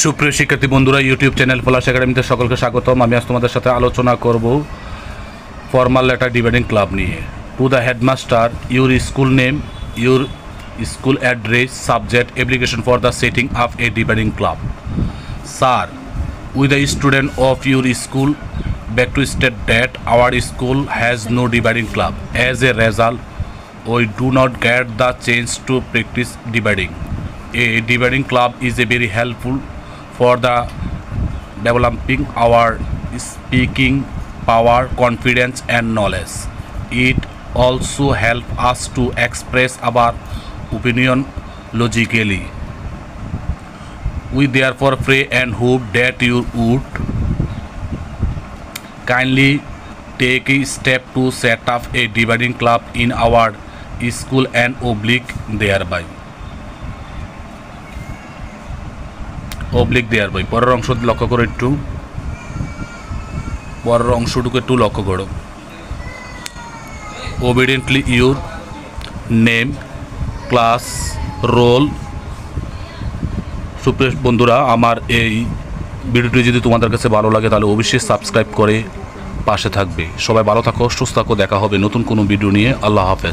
সুপ্রিয় শিক্ষার্থী বন্ধুরা, ইউটিউব চ্যানেল পলাশ একাডেমিতে সকলকে স্বাগতম। আমি আজ তোমাদের সাথে আলোচনা করব ফর্মাল লেটার ডিবেটিং ক্লাব নিয়ে। To the headmaster, your school name, your school address, subject, application for the setting up a debating club. Sir, we the student of your school beg to state that our school has no debating club. As a result, we do not get the chance to practice debating. A debating club is a very helpful for the developing our speaking power, confidence and knowledge. It also helps us to express our opinion logically. We therefore pray and hope that you would kindly take a step to set up a debating club in our school and oblique thereby. পরের অংশ লক্ষ্য করো, একটু পরের অংশটুকু একটু লক্ষ্য করো। Obediently your name, class, role. সুপ্রিয় বন্ধুরা, আমার এই ভিডিওটি যদি তোমাদের কাছে ভালো লাগে তাহলে অবশ্যই সাবস্ক্রাইব করে পাশে থাকবে। সবাই ভালো থাকো, সুস্থ থাকো, দেখা হবে নতুন কোনো ভিডিও নিয়ে। আল্লাহ হাফেজ।